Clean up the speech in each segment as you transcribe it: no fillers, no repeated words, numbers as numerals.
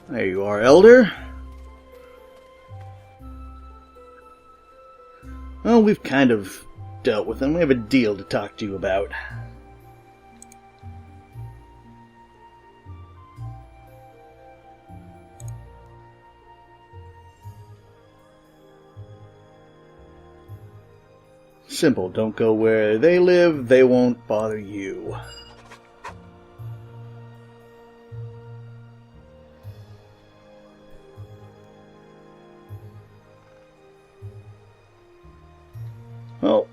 There you are, Elder. Well, we've kind of dealt with them. We have a deal to talk to you about. Simple. Don't go where they live. They won't bother you. Well,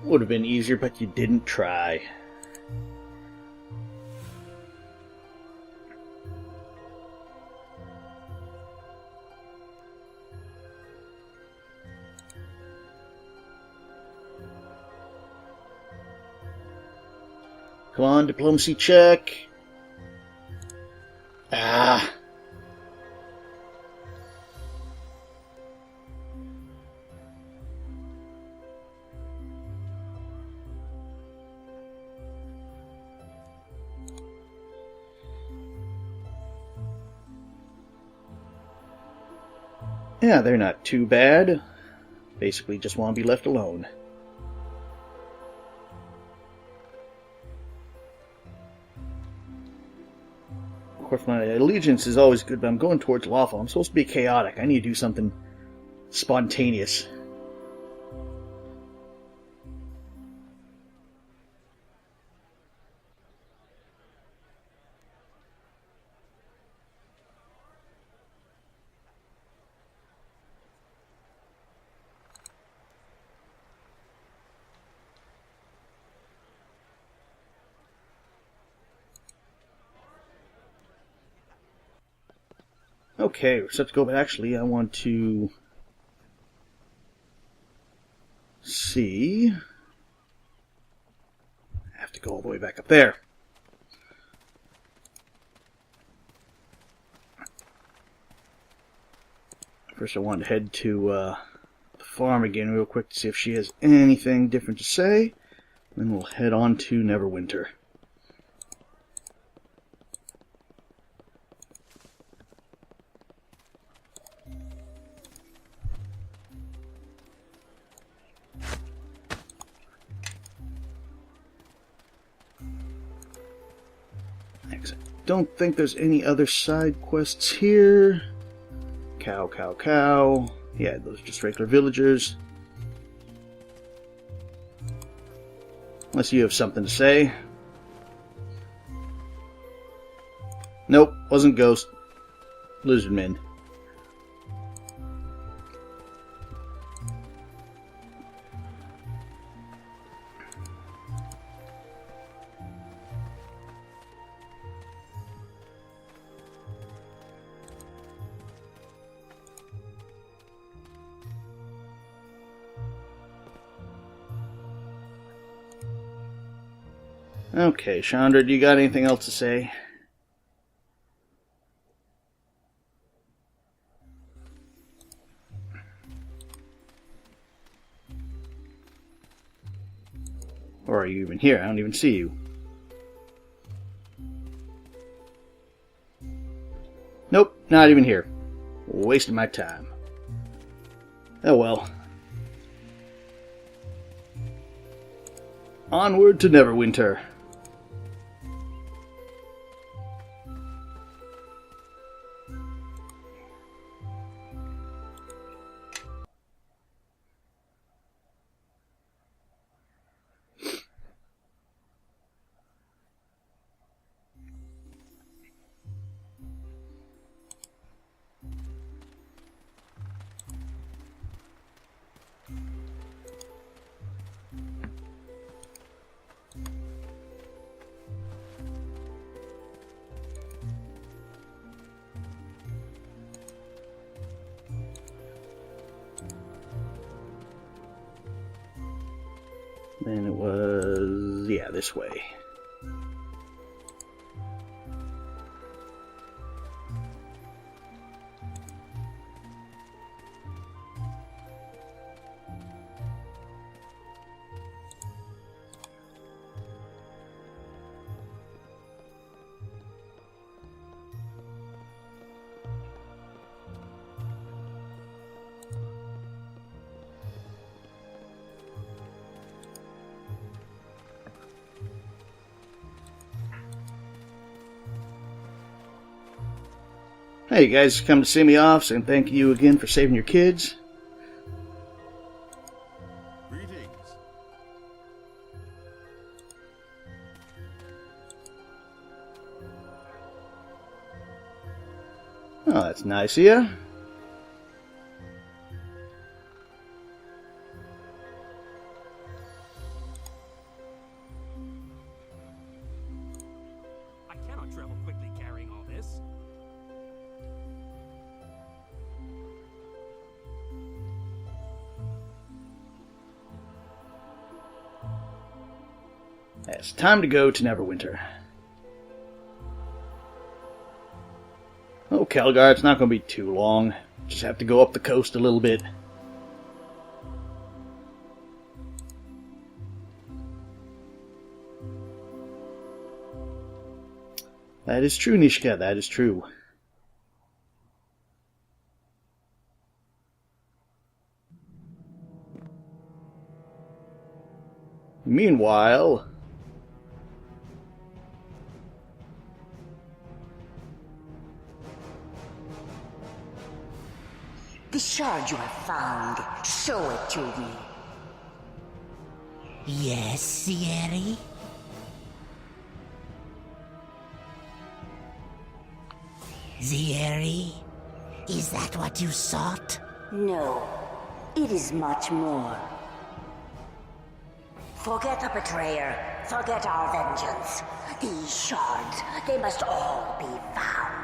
would have been easier, but you didn't try. Come on, diplomacy check. Ah. Yeah, they're not too bad. Basically just want to be left alone. Of course, my allegiance is always good, but I'm going towards lawful. I'm supposed to be chaotic. I need to do something spontaneous. Okay, we're set to go, but actually I want to see. I have to go all the way back up there. First I want to head to the farm again real quick to see if she has anything different to say. Then we'll head on to Neverwinter. Don't think there's any other side quests here. Cow, cow, cow. Yeah, those are just regular villagers. Unless you have something to say. Nope, wasn't Ghost. Lizardmen. Okay, Chandra, do you got anything else to say? Or are you even here? I don't even see you. Nope, not even here. Wasting my time. Oh well. Onward to Neverwinter. Then it was, yeah, this way. Hey, you guys come to see me off, and thank you again for saving your kids. Greetings. Oh, that's nice of you. I cannot travel quickly carrying all this. It's time to go to Neverwinter. Oh, Calgar, it's not going to be too long. Just have to go up the coast a little bit. That is true, Nishka, that is true. Meanwhile... The shard you have found, show it to me. Yes, Sierra? Sierra? Is that what you sought? No, it is much more. Forget the betrayer. Forget our vengeance. These shards, they must all be found.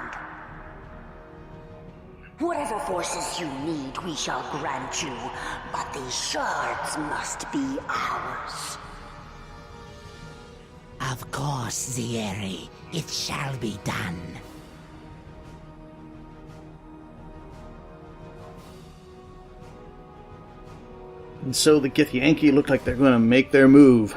Whatever forces you need, we shall grant you, but these shards must be ours. Of course, Sierra. It shall be done. And so the Githyanki look like they're going to make their move.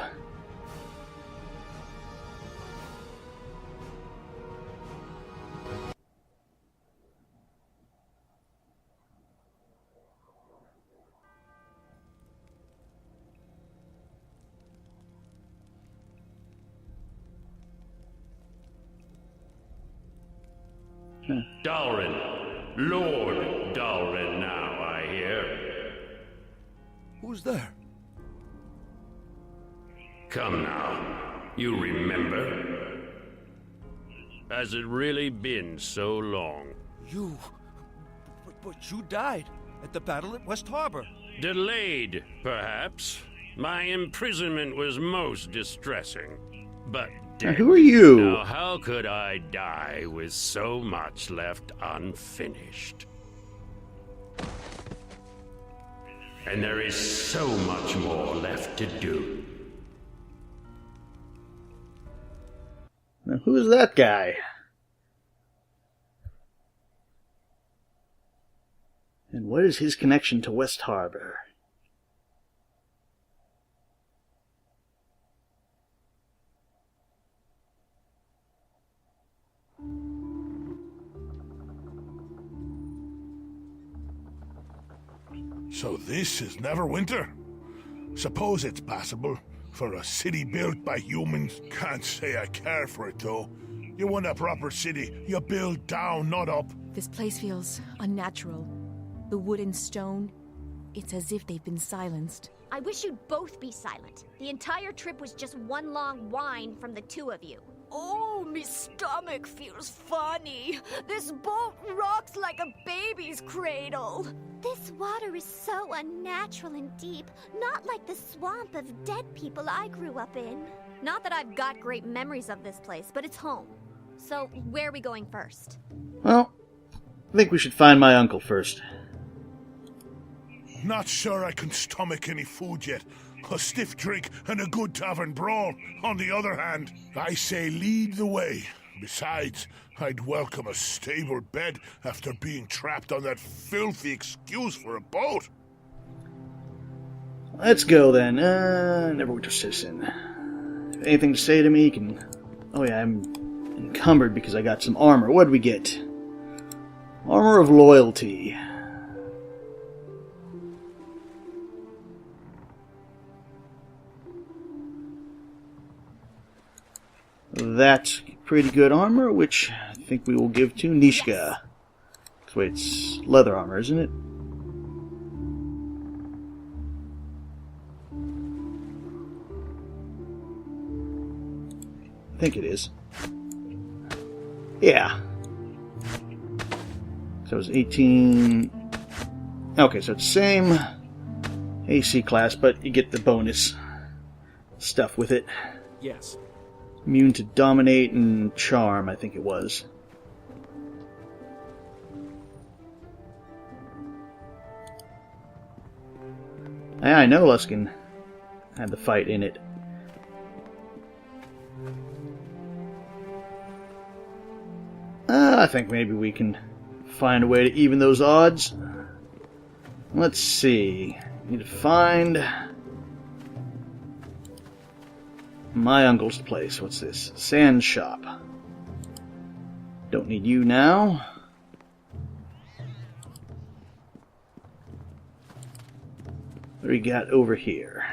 Dalrin. Lord Dalrin now, I hear. Who's there? Come now. You remember? Has it really been so long? You... But you died at the battle at West Harbor. Delayed, perhaps. My imprisonment was most distressing. But Now, who are you? Now, how could I die with so much left unfinished? And there is so much more left to do. Now, who is that guy? And what is his connection to West Harbor? So this is Neverwinter? Suppose it's passable for a city built by humans. Can't say I care for it, though. You want a proper city, you build down, not up. This place feels unnatural. The wood and stone, it's as if they've been silenced. I wish you'd both be silent. The entire trip was just one long whine from the two of you. Oh, me stomach feels funny. This boat rocks like a baby's cradle. This water is so unnatural and deep, not like the swamp of dead people I grew up in. Not that I've got great memories of this place, but it's home. So, where are we going first? Well, I think we should find my uncle first. Not sure I can stomach any food yet. A stiff drink and a good tavern brawl. On the other hand, I say lead the way. Besides, I'd welcome a stable bed after being trapped on that filthy excuse for a boat. Let's go then. Neverwinter Citizen. Anything to say to me? You can... Oh yeah, I'm encumbered because I got some armor. What did we get? Armor of Loyalty. That's pretty good armor, which I think we will give to Nishka. Wait, it's leather armor, isn't it? I think it is. Yeah. So it's 18... Okay, so it's same AC class, but you get the bonus stuff with it. Yes. Immune to dominate and charm, I think it was. Yeah, I know Luskin had the fight in it. I think maybe we can find a way to even those odds. Let's see. Need to find my uncle's place. What's this? Sand shop. Don't need you now. What do we got over here?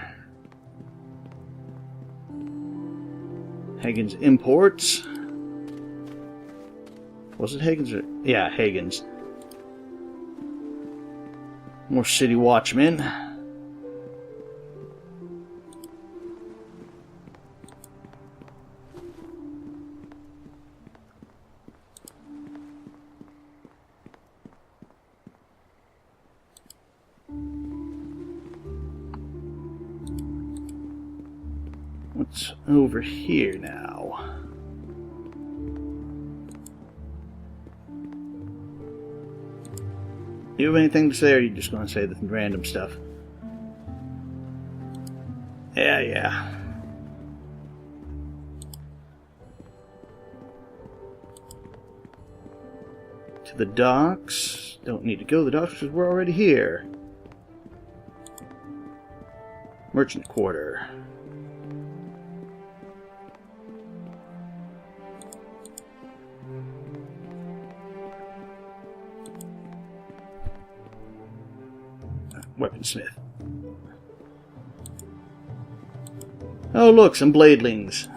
Hagen's Imports. Was it Hagen's? Yeah, Hagen's. More City Watchmen. What's over here now? You have anything to say, or are you just going to say the random stuff? Yeah. To the docks. Don't need to go to the docks because we're already here. Merchant Quarter. Weaponsmith. Oh, look, some bladelings.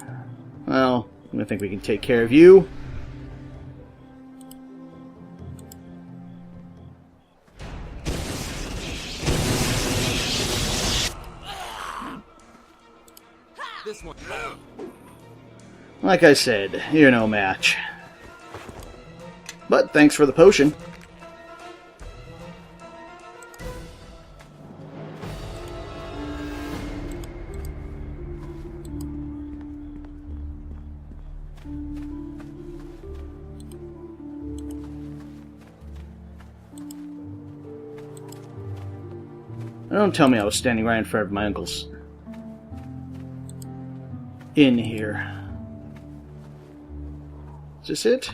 Well, I think we can take care of you. This one. Like I said, you're no match. But thanks for the potion. Don't tell me I was standing right in front of my uncle's inn here. Is this it?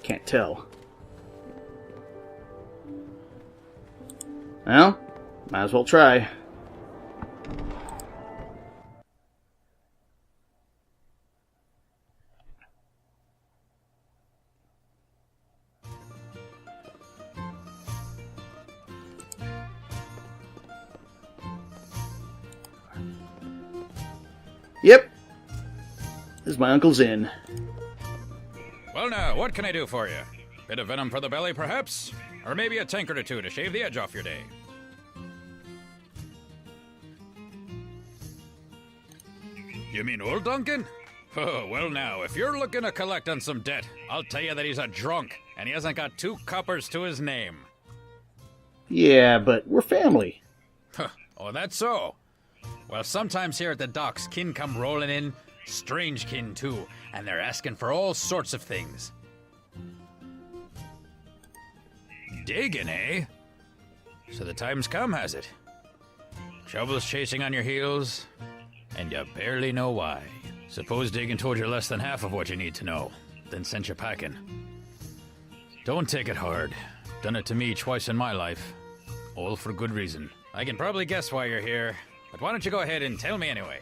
Can't tell. Well, might as well try. Yep. This is my uncle's inn. Well now, what can I do for you? Bit of venom for the belly, perhaps? Or maybe a tankard or two to shave the edge off your day? You mean old Duncan? Oh, well now, if you're looking to collect on some debt, I'll tell you that he's a drunk, and he hasn't got 2 coppers to his name. Yeah, but we're family. Oh, that's so? Well, sometimes here at the docks, kin come rolling in, strange kin too, and they're asking for all sorts of things. Digging, eh? So the time's come, has it? Trouble's chasing on your heels, and you barely know why. Suppose Diggin told you less than half of what you need to know, then sent you packing. Don't take it hard. Done it to me twice in my life. All for good reason. I can probably guess why you're here, but why don't you go ahead and tell me anyway?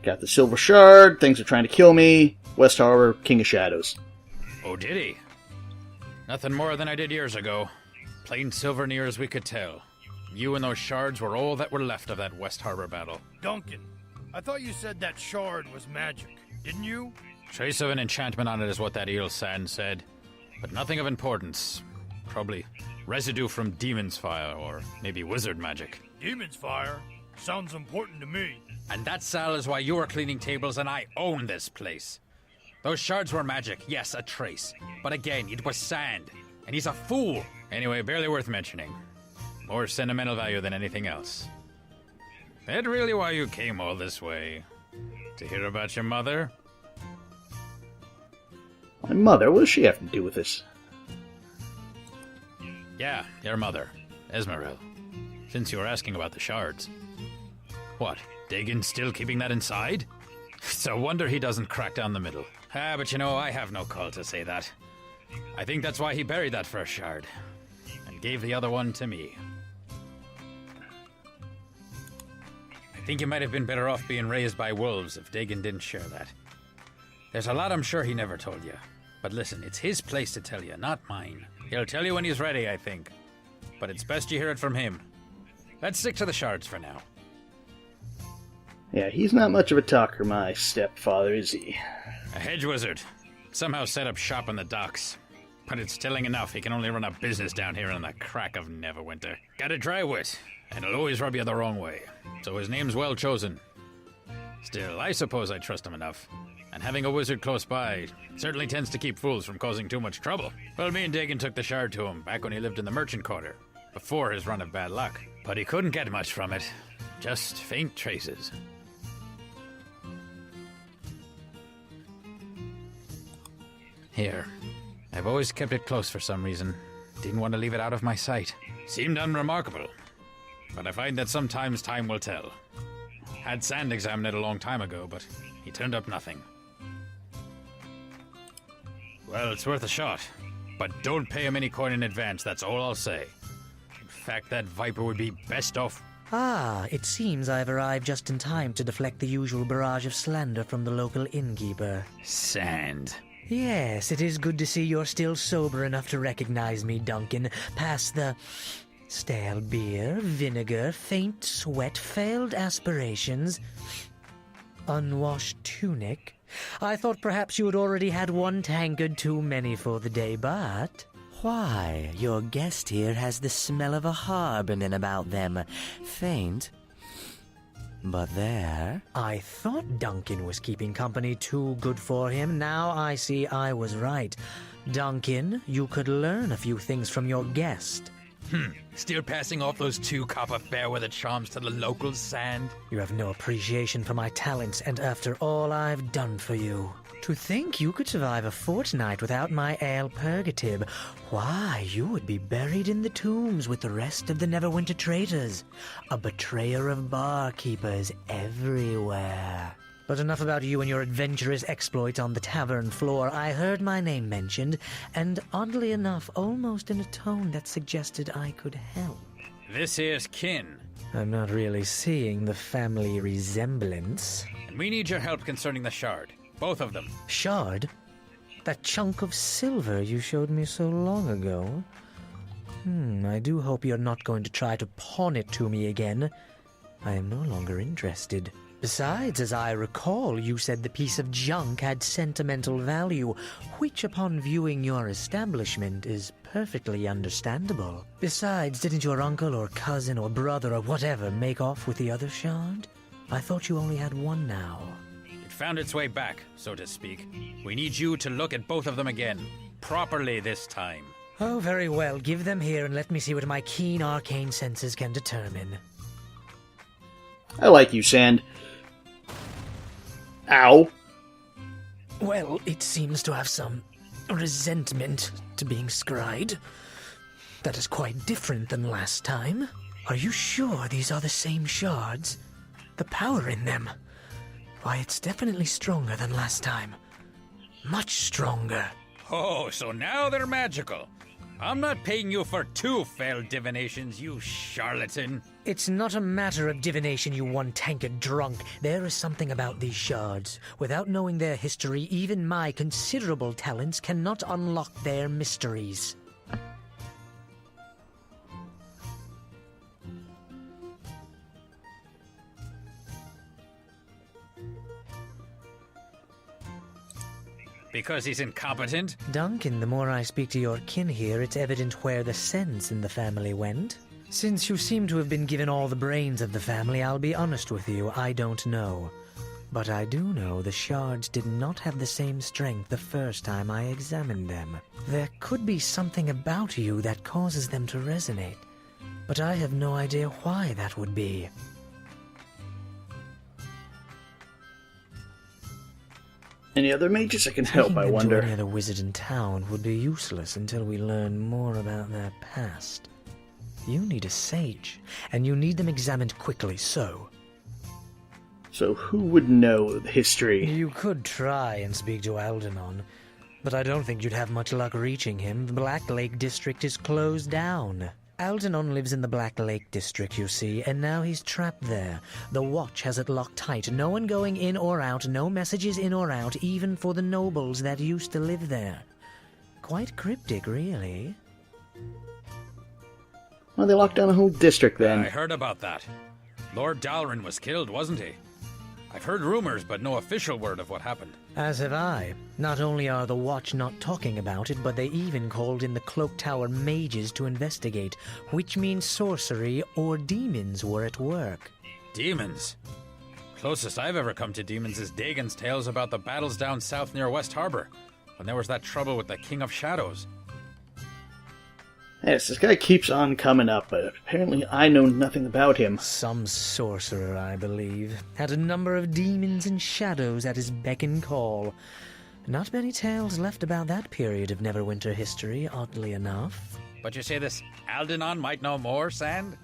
Got the Silver Shard, things are trying to kill me. West Harbor, King of Shadows. Oh, did he? Nothing more than I did years ago. Plain silver near as we could tell. You and those shards were all that were left of that West Harbor battle. Duncan, I thought you said that shard was magic, didn't you? Trace of an enchantment on it is what that eel sand said, but nothing of importance. Probably residue from demon's fire, or maybe wizard magic. Demon's fire? Sounds important to me. And that, Sal, is why you are cleaning tables and I own this place. Those shards were magic, yes, a trace. But again, it was sand. And he's a fool. Anyway, barely worth mentioning. More sentimental value than anything else. That really why you came all this way? To hear about your mother? My mother? What does she have to do with this? Yeah, your mother, Esmeril. Since you were asking about the shards. What, Dagon's still keeping that inside? It's a wonder he doesn't crack down the middle. But you know, I have no call to say that. I think that's why he buried that first shard. And gave the other one to me. I think you might have been better off being raised by wolves if Dagon didn't share that. There's a lot I'm sure he never told you. But listen, it's his place to tell you, not mine. He'll tell you when he's ready, I think. But it's best you hear it from him. Let's stick to the shards for now. Yeah, he's not much of a talker, my stepfather, is he? A hedge wizard. Somehow set up shop on the docks. But it's telling enough he can only run a business down here in the crack of Neverwinter. Got a dry wit, and he'll always rub you the wrong way. So his name's well chosen. Still, I suppose I trust him enough. And having a wizard close by certainly tends to keep fools from causing too much trouble. Well, me and Dagon took the shard to him back when he lived in the merchant quarter, before his run of bad luck. But he couldn't get much from it. Just faint traces. Here. I've always kept it close for some reason. Didn't want to leave it out of my sight. Seemed unremarkable. But I find that sometimes time will tell. Had Sand examined it a long time ago, but he turned up nothing. Well, it's worth a shot. But don't pay him any coin in advance, that's all I'll say. In fact, that viper would be best off... Ah, it seems I've arrived just in time to deflect the usual barrage of slander from the local innkeeper. Sand. Yes, it is good to see you're still sober enough to recognize me, Duncan. Past the stale beer, vinegar, faint sweat, failed aspirations, unwashed tunic. I thought perhaps you had already had one tankard too many for the day, but... Why, your guest here has the smell of a harbourman about them. Faint, but there. I thought Duncan was keeping company too good for him. Now I see I was right. Duncan, you could learn a few things from your guest. Still passing off those 2 copper fairweather charms to the local Sand? You have no appreciation for my talents, and after all I've done for you. To think you could survive a fortnight without my ale purgative. Why, you would be buried in the tombs with the rest of the Neverwinter traitors. A betrayer of barkeepers everywhere. But enough about you and your adventurous exploits on the tavern floor. I heard my name mentioned, and oddly enough, almost in a tone that suggested I could help. This here's Kin. I'm not really seeing the family resemblance. And we need your help concerning the shard. Both of them. Shard? That chunk of silver you showed me so long ago? I do hope you're not going to try to pawn it to me again. I am no longer interested. Besides, as I recall, you said the piece of junk had sentimental value, which upon viewing your establishment is perfectly understandable. Besides, didn't your uncle or cousin or brother or whatever make off with the other shard? I thought you only had one now. It found its way back, so to speak. We need you to look at both of them again. Properly this time. Oh, very well. Give them here and let me see what my keen arcane senses can determine. I like you, Sand. Ow. Well, it seems to have some resentment to being scryed. That is quite different than last time. Are you sure these are the same shards? The power in them. Why, it's definitely stronger than last time. Much stronger. Oh, so now they're magical. I'm not paying you for 2 failed divinations, you charlatan. It's not a matter of divination, you one-tankard drunk. There is something about these shards. Without knowing their history, even my considerable talents cannot unlock their mysteries. Because he's incompetent? Duncan, the more I speak to your kin here, it's evident where the sense in the family went. Since you seem to have been given all the brains of the family, I'll be honest with you, I don't know. But I do know the shards did not have the same strength the first time I examined them. There could be something about you that causes them to resonate, but I have no idea why that would be. Any other mages I can help, I wonder? Taking them to any other wizard in town would be useless until we learn more about their past. You need a sage, and you need them examined quickly, so... So who would know the history? You could try and speak to Aldenon, but I don't think you'd have much luck reaching him. The Black Lake District is closed down. Aldenon lives in the Black Lake District, you see, and now he's trapped there. The Watch has it locked tight. No one going in or out, no messages in or out, even for the nobles that used to live there. Quite cryptic, really. Well, they locked down a whole district then. I heard about that. Lord Dalrin was killed, wasn't he? I've heard rumors, but no official word of what happened. As have I. Not only are the Watch not talking about it, but they even called in the Cloak Tower mages to investigate, which means sorcery or demons were at work. Demons? Closest I've ever come to demons is Dagon's tales about the battles down south near West Harbor, when there was that trouble with the King of Shadows. Yes, this guy keeps on coming up, but apparently I know nothing about him. Some sorcerer, I believe, had a number of demons and shadows at his beck and call. Not many tales left about that period of Neverwinter history, oddly enough. But you say this Aldenon might know more, Sand?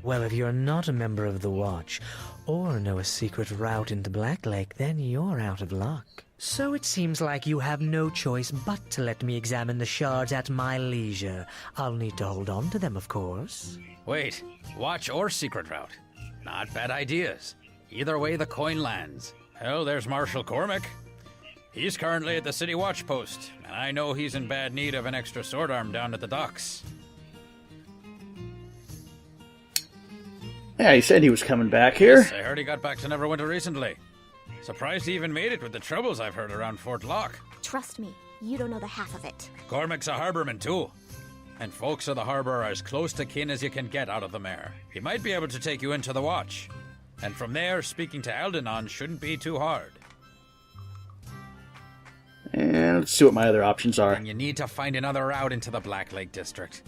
Well, if you're not a member of the Watch, or know a secret route into Black Lake, then you're out of luck. So it seems like you have no choice but to let me examine the shards at my leisure. I'll need to hold on to them, of course. Wait, Watch or secret route? Not bad ideas. Either way, the coin lands. Hell, there's Marshal Cormac. He's currently at the City Watch Post, and I know he's in bad need of an extra sword arm down at the docks. Yeah, he said he was coming back here. Yes, I heard he got back to Neverwinter recently. Surprised he even made it with the troubles I've heard around Fort Locke. Trust me, you don't know the half of it. Cormac's a harborman too. And folks of the harbor are as close to kin as you can get out of the mare. He might be able to take you into the Watch. And from there, speaking to Aldenon shouldn't be too hard. And let's see what my other options are. And you need to find another route into the Black Lake District.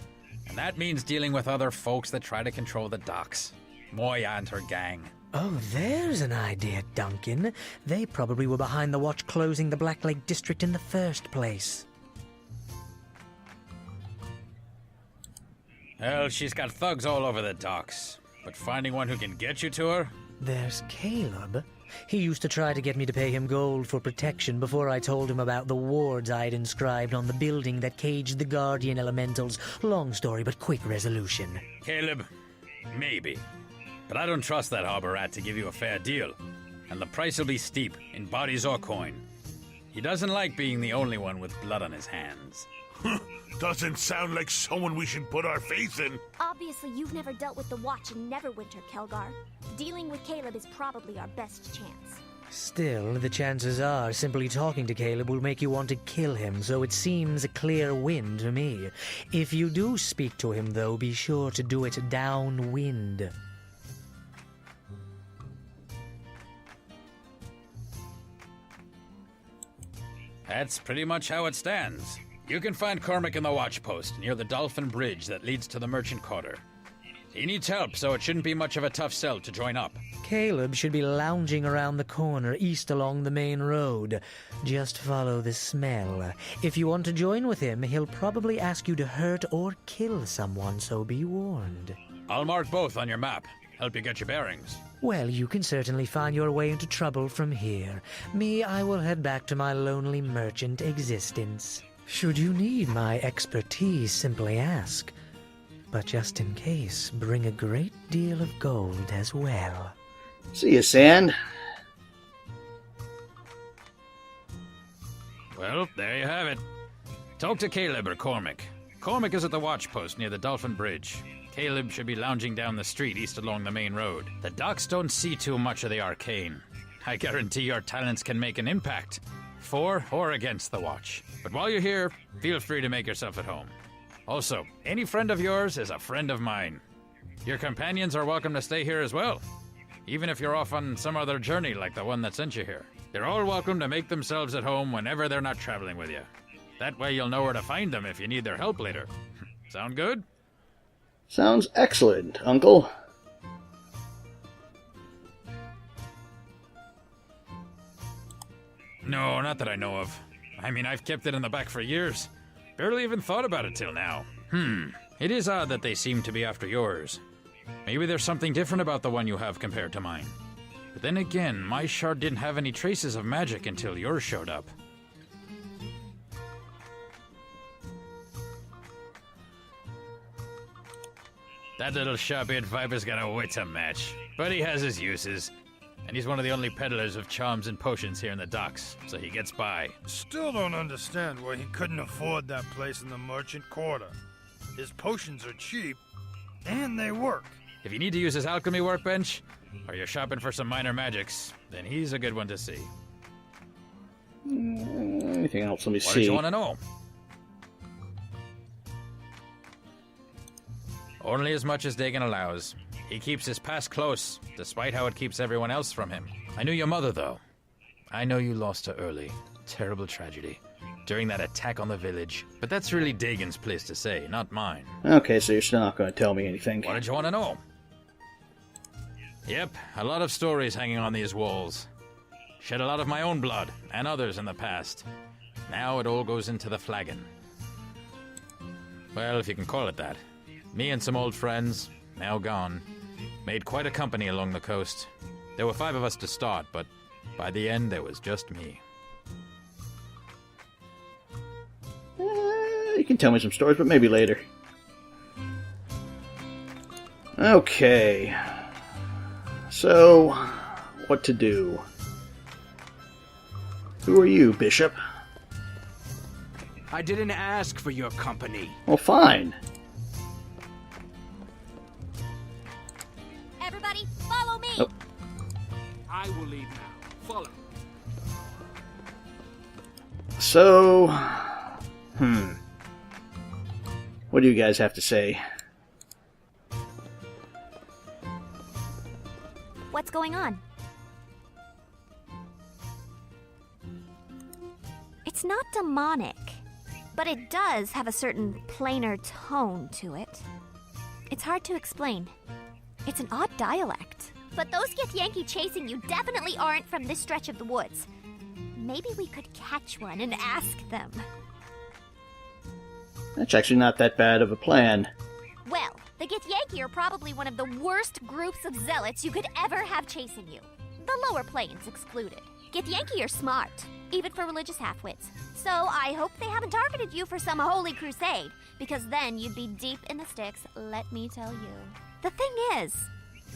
And that means dealing with other folks that try to control the docks. Moya and her gang. Oh, there's an idea, Duncan. They probably were behind the Watch closing the Black Lake District in the first place. Well, she's got thugs all over the docks. But finding one who can get you to her? There's Caleb. He used to try to get me to pay him gold for protection before I told him about the wards I'd inscribed on the building that caged the Guardian Elementals. Long story, but quick resolution. Caleb, maybe. But I don't trust that harbor rat to give you a fair deal. And the price will be steep, in bodies or coin. He doesn't like being the only one with blood on his hands. Doesn't sound like someone we should put our faith in. Obviously, you've never dealt with the Watch in Neverwinter, Kelgar. Dealing with Caleb is probably our best chance. Still, the chances are simply talking to Caleb will make you want to kill him, so it seems a clear win to me. If you do speak to him, though, be sure to do it downwind. That's pretty much how it stands. You can find Cormac in the Watch Post near the Dolphin Bridge that leads to the Merchant Quarter. He needs help, so it shouldn't be much of a tough sell to join up. Caleb should be lounging around the corner east along the main road. Just follow the smell. If you want to join with him, he'll probably ask you to hurt or kill someone, so be warned. I'll mark both on your map. Help you get your bearings. Well, you can certainly find your way into trouble from here. Me, I will head back to my lonely merchant existence. Should you need my expertise, simply ask. But just in case, bring a great deal of gold as well. See you, Sand. Well, there you have it. Talk to Caleb or Cormac. Cormac is at the Watch Post near the Dolphin Bridge. Caleb should be lounging down the street east along the main road. The docks don't see too much of the arcane. I guarantee your talents can make an impact. for or against the watch. But while you're here, feel free to make yourself at home. Also, any friend of yours is a friend of mine. Your companions are welcome to stay here as well, even if you're off on some other journey like the one that sent you here. They're all welcome to make themselves at home whenever they're not traveling with you. That way you'll know where to find them if you need their help later. Sound good? Sounds excellent, Uncle. No, not that I know of. I mean, I've kept it in the back for years. Barely even thought about it till now. It is odd that they seem to be after yours. Maybe there's something different about the one you have compared to mine. But then again, my shard didn't have any traces of magic until yours showed up. That little sharp-eared viper's got a wit to match, but he has his uses. And he's one of the only peddlers of charms and potions here in the docks, so he gets by. Still don't understand why he couldn't afford that place in the merchant quarter. His potions are cheap, and they work. If you need to use his alchemy workbench, or you're shopping for some minor magics, then he's a good one to see. Anything else? Let me see. What did you want to know? Only as much as Dagon allows. He keeps his past close, despite how it keeps everyone else from him. I knew your mother, though. I know you lost her early. Terrible tragedy. During that attack on the village. But that's really Dagon's place to say, not mine. Okay, so you're still not going to tell me anything. What did you want to know? Yep, a lot of stories hanging on these walls. Shed a lot of my own blood, and others in the past. Now it all goes into the flagon. Well, if you can call it that. Me and some old friends, now gone, made quite a company along the coast. There were 5 of us to start, but by the end there was just me. You can tell me some stories, but maybe later. Okay. So, what to do? Who are you, Bishop? I didn't ask for your company. Well, fine. Everybody, follow me! Oh. I will leave now. Follow. So, what do you guys have to say? What's going on? It's not demonic, but it does have a certain plainer tone to it. It's hard to explain. It's an odd dialect. But those Githyanki chasing you definitely aren't from this stretch of the woods. Maybe we could catch one and ask them. That's actually not that bad of a plan. Well, the Githyanki are probably one of the worst groups of zealots you could ever have chasing you. The lower plains excluded. Githyanki are smart, even for religious halfwits. So I hope they haven't targeted you for some holy crusade, because then you'd be deep in the sticks, let me tell you. The thing is,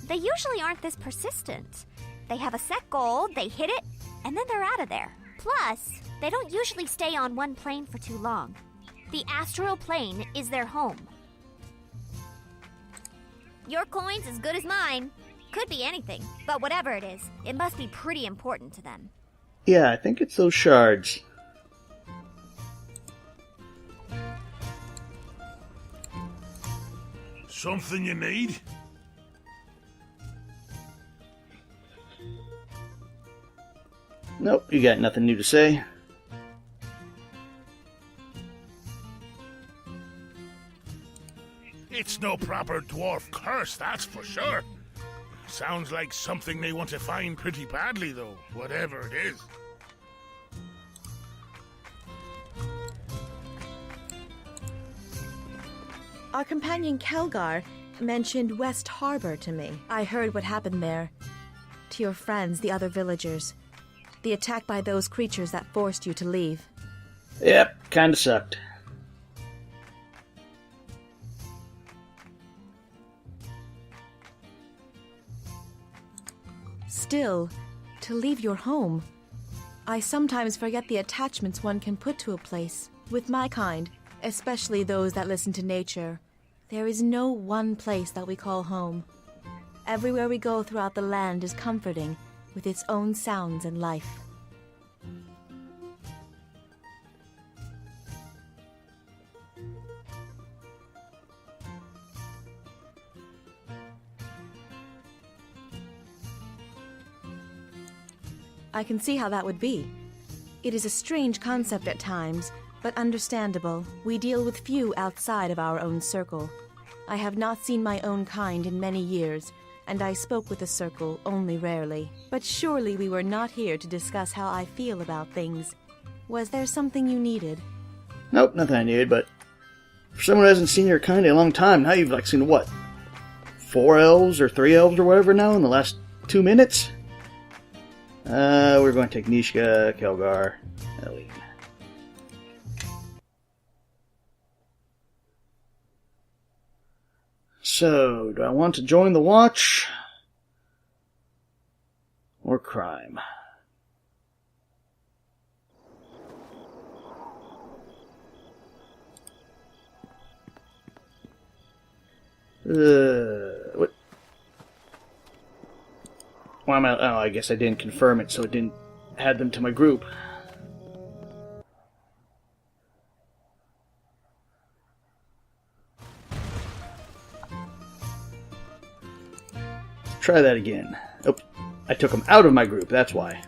they usually aren't this persistent. They have a set goal, they hit it, and then they're out of there. Plus, they don't usually stay on one plane for too long. The astral plane is their home. Your coin's as good as mine. Could be anything, but whatever it is, it must be pretty important to them. Yeah, I think it's those shards. Something you need? Nope, you got nothing new to say. It's no proper dwarf curse, that's for sure. Sounds like something they want to find pretty badly, though, whatever it is. Our companion Kelgar mentioned West Harbor to me. I heard what happened there. To your friends, the other villagers. The attack by those creatures that forced you to leave. Yep, kinda sucked. Still, to leave your home. I sometimes forget the attachments one can put to a place. With my kind, especially those that listen to nature, there is no one place that we call home. Everywhere we go throughout the land is comforting, with its own sounds and life. I can see how that would be. It is a strange concept at times, but understandable. We deal with few outside of our own circle. I have not seen my own kind in many years, and I spoke with the circle only rarely. But surely we were not here to discuss how I feel about things. Was there something you needed? Nope, nothing I needed, but for someone who hasn't seen your kind in a long time, now you've seen what? 4 elves or 3 elves or whatever now in the last 2 minutes? We're going to take Nishka, Kelgar, Eileen. So, do I want to join the Watch? Or crime? What? Why am I? Oh, I guess I didn't confirm it, so it didn't add them to my group. Try that again. Oh, I took them out of my group, that's why.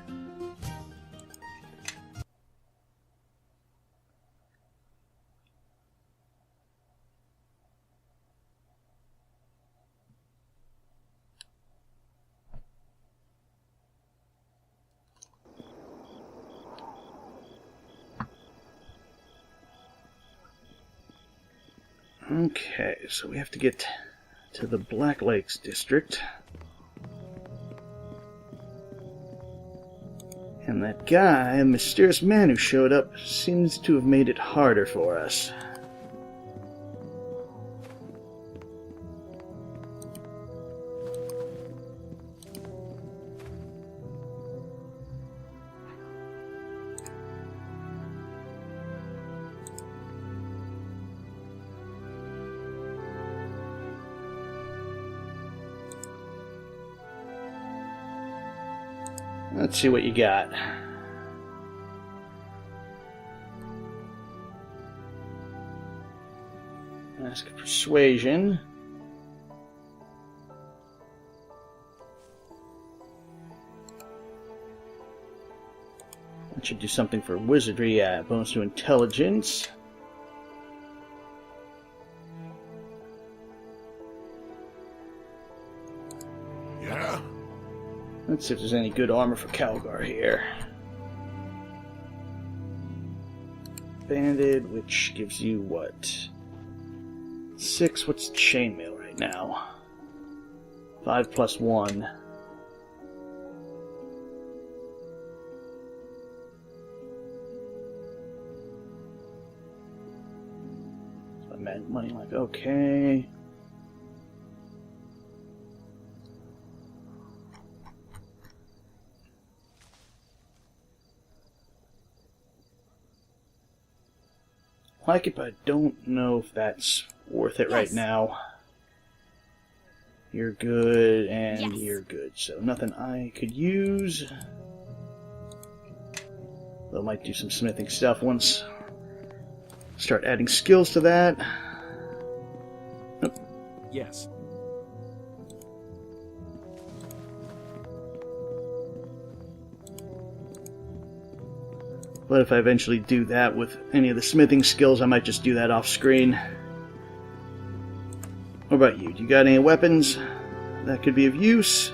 Okay, so we have to get to the Black Lakes district. And that guy, a mysterious man who showed up, seems to have made it harder for us. Let's see what you got. Ask persuasion. That should do something for wizardry. Yeah, bonus to intelligence. Yeah? Let's see if there's any good armor for Calgar here. Banded, which gives you what? 6. What's chainmail right now? 5 plus 1. So I made money like, okay. Like it, but I don't know if that's worth it right now. You're good, and you're good. So nothing I could use. Though I might do some smithing stuff once. Start adding skills to that. Oh. Yes. But if I eventually do that with any of the smithing skills, I might just do that off screen. What about you? Do you got any weapons that could be of use?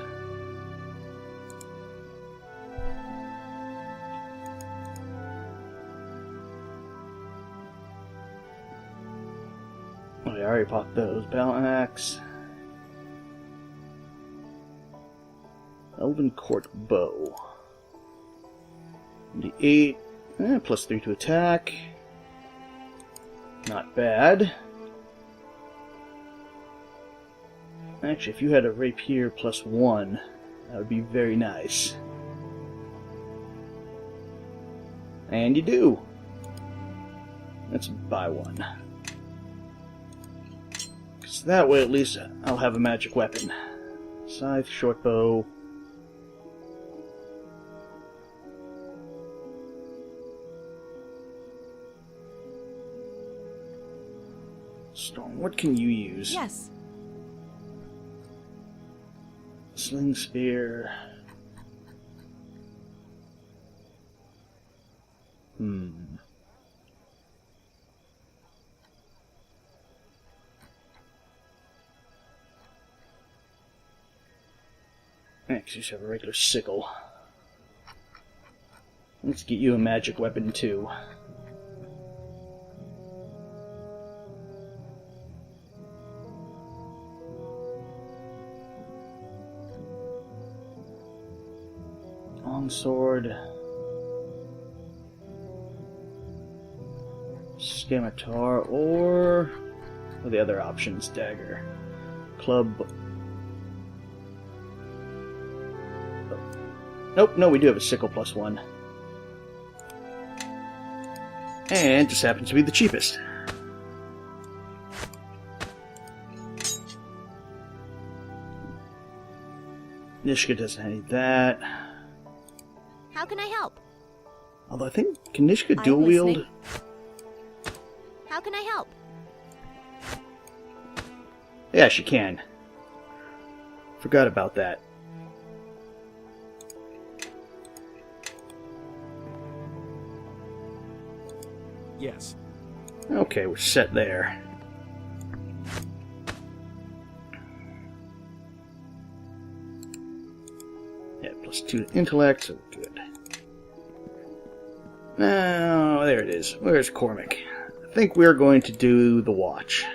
Oh, I already bought those. Battle axe. Elven Court bow. The 8. Plus 3 to attack. Not bad. Actually, if you had a rapier plus 1, that would be very nice. And you do. Let's buy one. Because that way at least I'll have a magic weapon. Scythe, short bow. Storm, what can you use? Yes. Sling spear. Next, you just have a regular sickle. Let's get you a magic weapon, too. Longsword. Scimitar, or the other options, dagger. Club. Nope, no, we do have a sickle +1. And just happens to be the cheapest. Nishka doesn't need that. How can I help? Although I think, can Nishka dual wield? How can I help? Yeah, she can. Forgot about that. Yes. Okay, we're set there. Yeah, +2 to intellect, so good. Now, there it is. Where's Cormac? I think we're going to do the watch.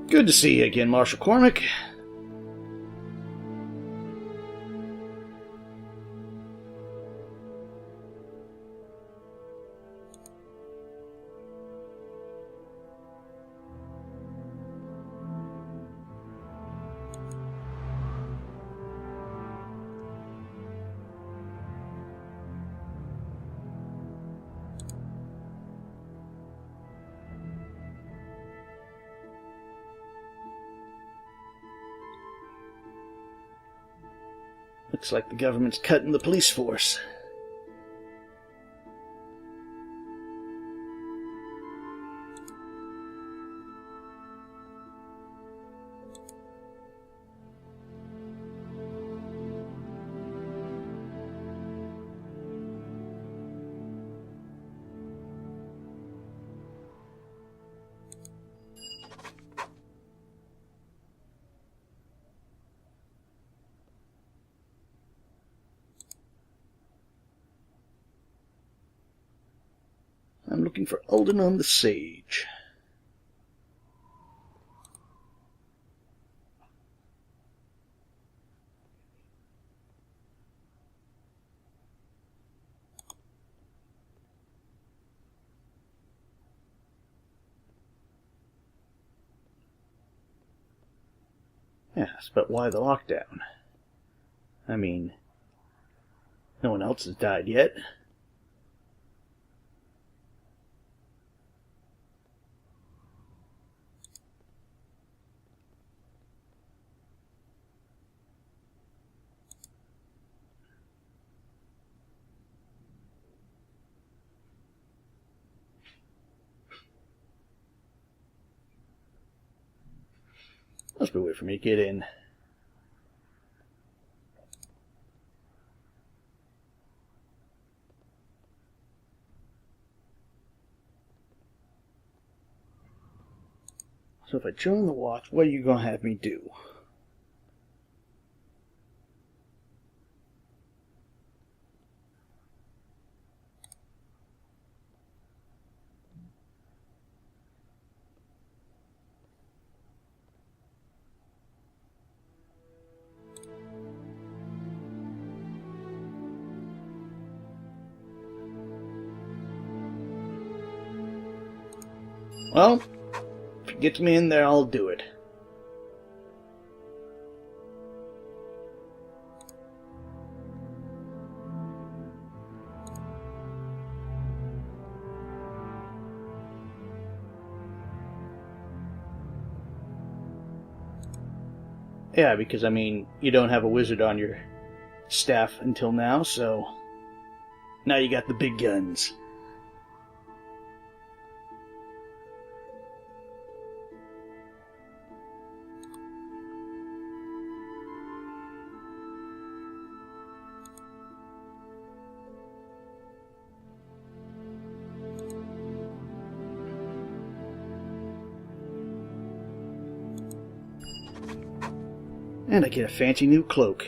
Good to see you again, Marshal Cormac. Looks like the government's cutting the police force. I'm looking for Aldenon the Sage. Yes, but why the lockdown? I mean, no one else has died yet. Must be a way for me to get in. So if I join the watch, what are you going to have me do? Well, if it gets me in there, I'll do it. Yeah, because, I mean, you don't have a wizard on your staff until now, so Now you got the big guns. And I get a fancy new cloak.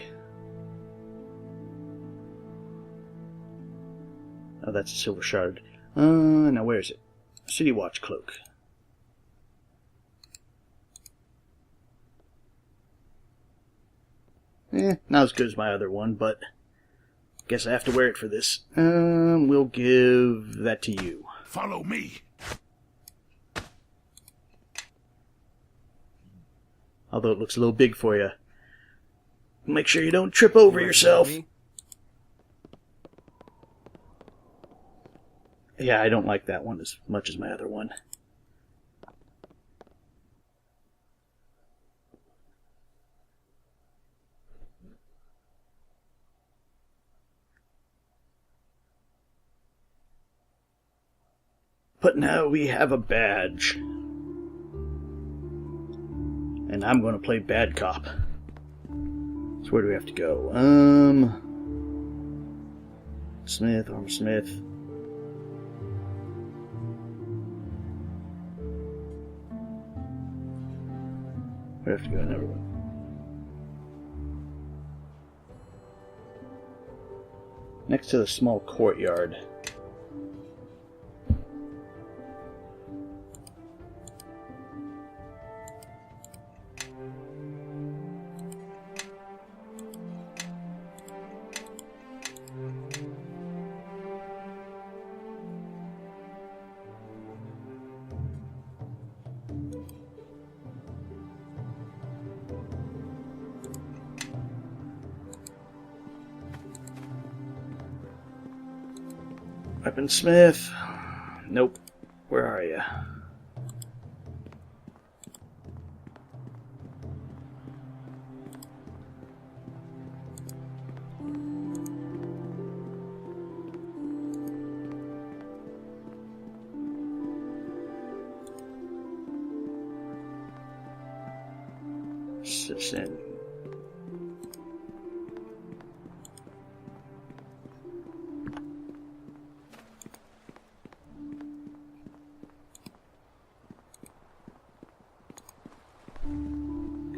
Oh, that's a silver shard. Now where is it? City Watch cloak. Not as good as my other one, but guess I have to wear it for this. We'll give that to you. Follow me. Although it looks a little big for you. Make sure you don't trip over yourself. Yeah, I don't like that one as much as my other one. But now we have a badge. And I'm going to play bad cop. So where do we have to go? Smith, Armor Smith. We have to go to Neverwinter. Next to the small courtyard. Weaponsmith. Nope. Where are you? Citizen.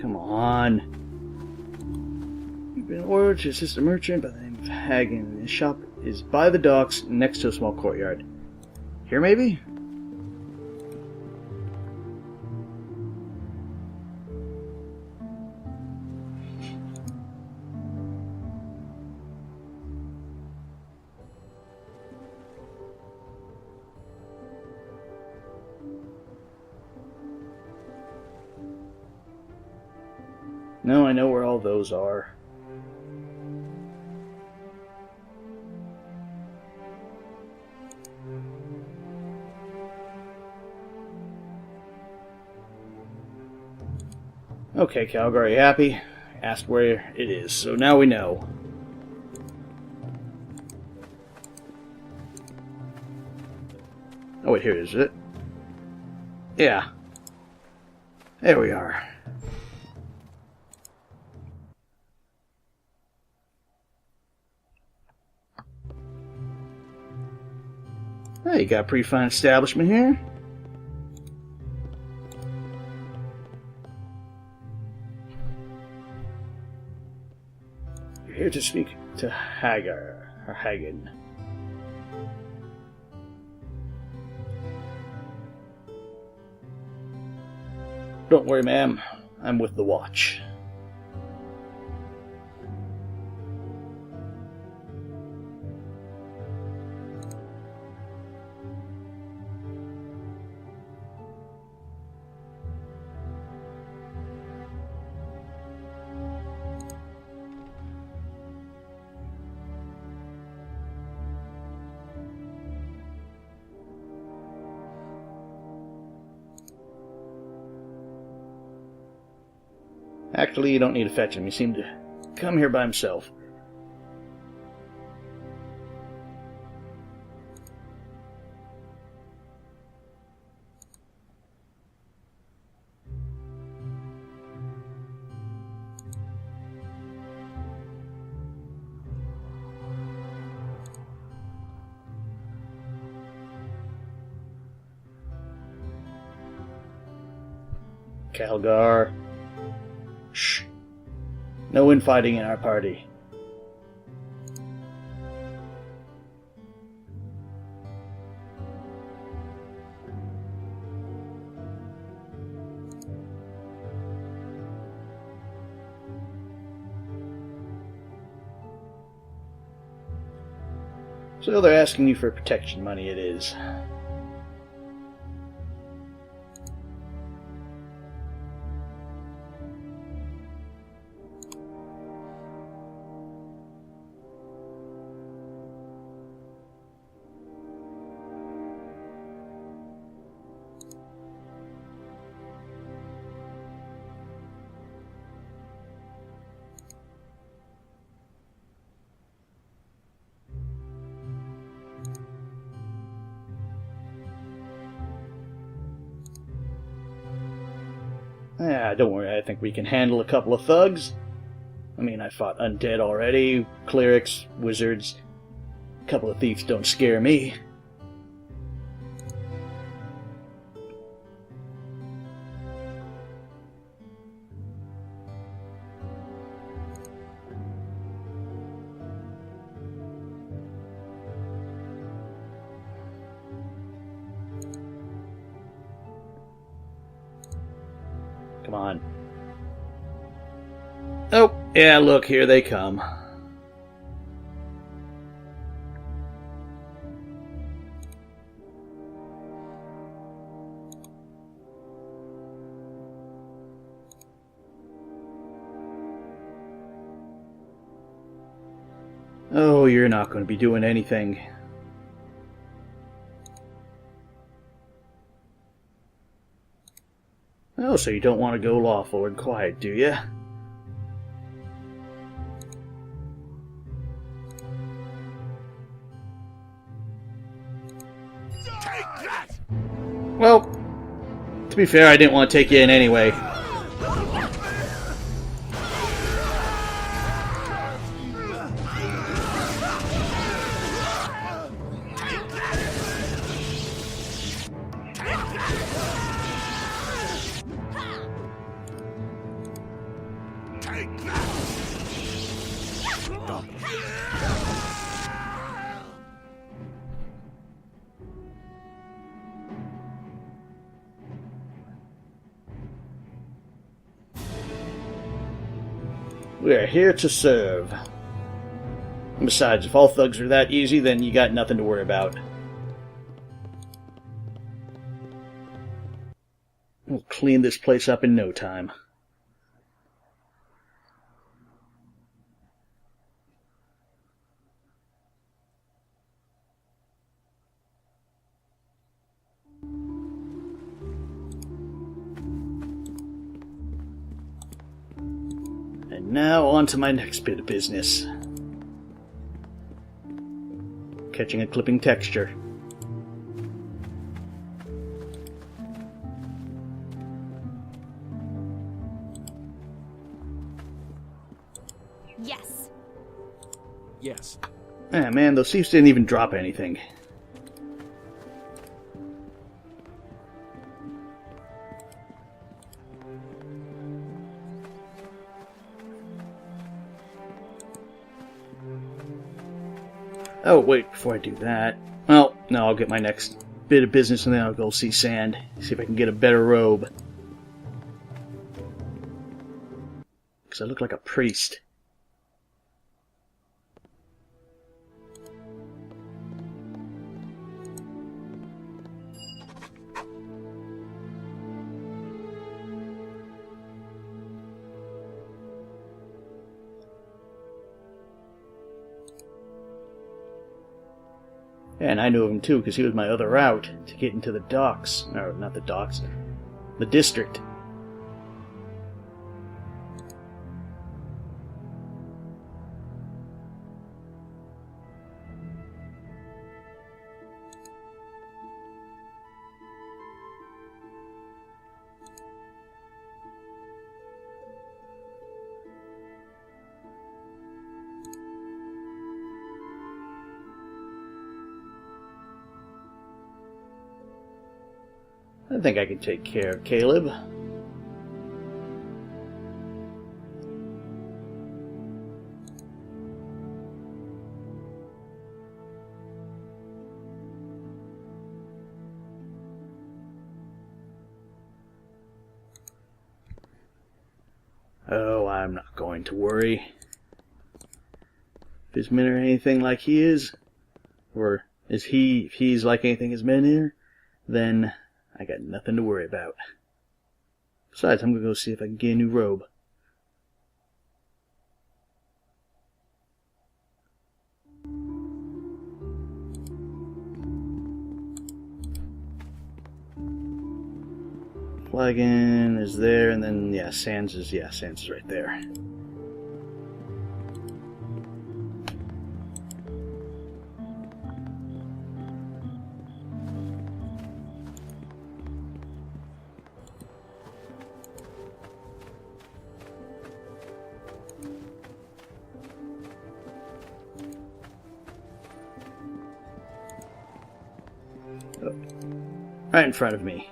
Come on. You've been ordered to assist a merchant by the name of Hagen. His shop is by the docks next to a small courtyard. Here, maybe? No, I know where all those are. Okay, Calgary, happy? Asked where it is, so now we know. Oh wait, here it is, is it? Yeah. There we are. Oh, you got a pretty fine establishment here. You're here to speak to Hagen. Don't worry, ma'am. I'm with the watch. Actually, you don't need to fetch him. He seemed to come here by himself. Calgar. Shh. No infighting in our party. So they're asking you for protection money, it is. Yeah, don't worry, I think we can handle a couple of thugs. I mean, I fought undead already, clerics, wizards. A couple of thieves don't scare me. Come on. Oh, yeah, look, here they come. Oh, you're not going to be doing anything. Oh, so you don't want to go lawful and quiet, do you? Well, to be fair, I didn't want to take you in anyway. We are here to serve. And besides, if all thugs are that easy, then you got nothing to worry about. We'll clean this place up in no time. And now on to my next bit of business. Catching a clipping texture. Yes. Yes. Ah, man, those thieves didn't even drop anything. Oh, wait, before I do that... Well, no, I'll get my next bit of business and then I'll go see Sand. See if I can get a better robe. Because I look like a priest. And I knew him too, because he was my other route to get into the docks. No, not the docks. The district. I think I can take care of Caleb. Oh, I'm not going to worry. If his men are anything like he is, or if he's like anything his men are, then I got nothing to worry about. Besides, I'm gonna go see if I can get a new robe. Flagon is there, and then Sans is right there. Oh, right in front of me.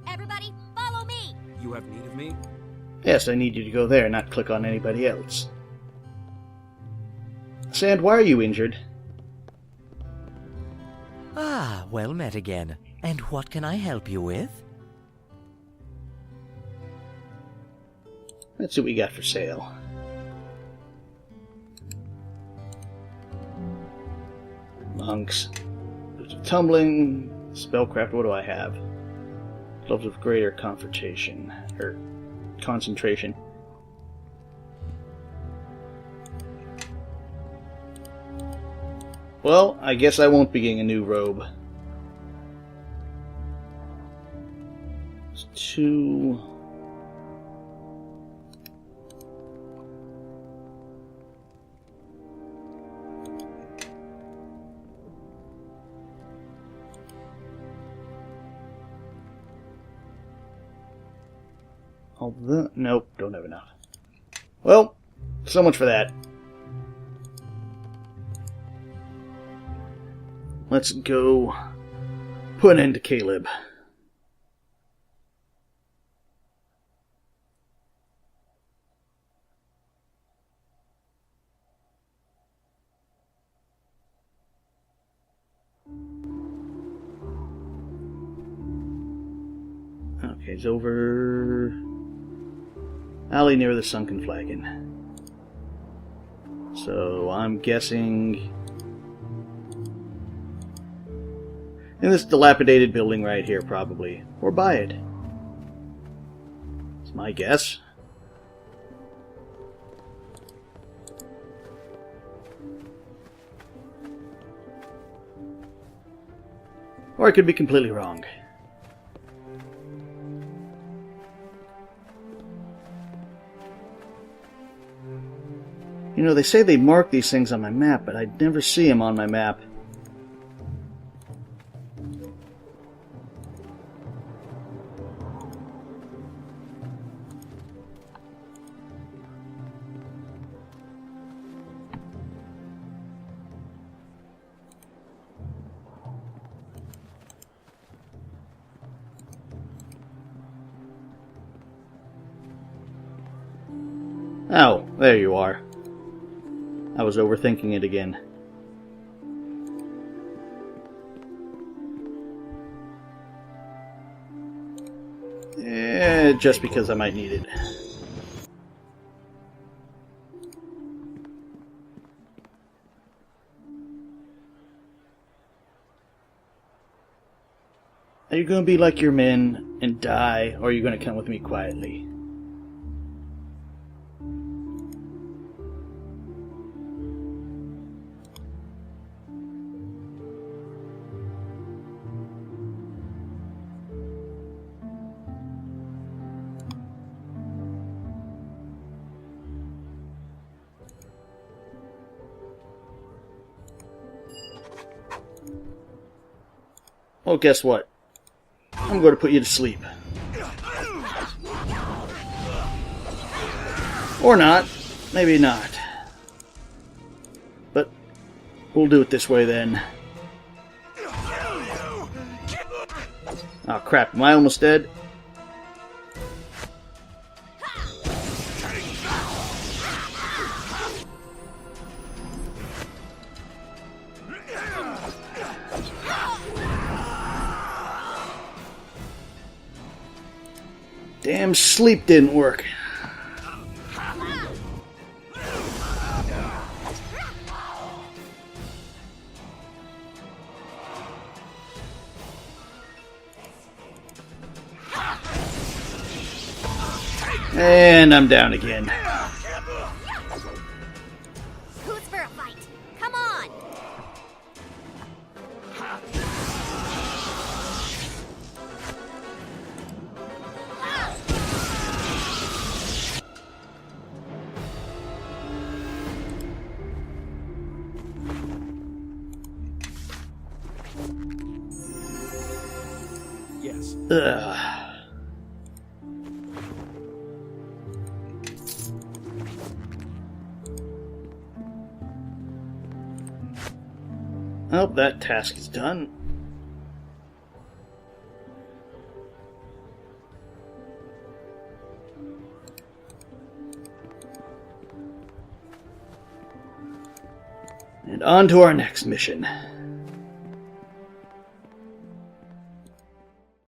Everybody, follow me! You have need of me? Yes, I need you to go there, not click on anybody else. Sand, why are you injured? Ah, well met again. And what can I help you with? Let's see what we got for sale. Monks. There's tumbling, spellcraft, what do I have? Gloves of greater concentration. Well, I guess I won't be getting a new robe. It's 2... Nope, don't have enough. Well, so much for that. Let's go put an end to Caleb. Okay, it's over... alley near the sunken flagon. So I'm guessing in this dilapidated building right here, probably, or by it. It's my guess. Or I could be completely wrong. You know, they say they mark these things on my map, but I'd never see them on my map. Oh, there you are. I was overthinking it again. Just because I might need it. Are you going to be like your men and die, or are you going to come with me quietly? Well, guess what? I'm going to put you to sleep. Or not. Maybe not. But we'll do it this way then. Oh crap, am I almost dead? Damn sleep didn't work. And I'm down again. Who's for a fight? Come on! Yes. Ugh. Well, that task is done. And on to our next mission.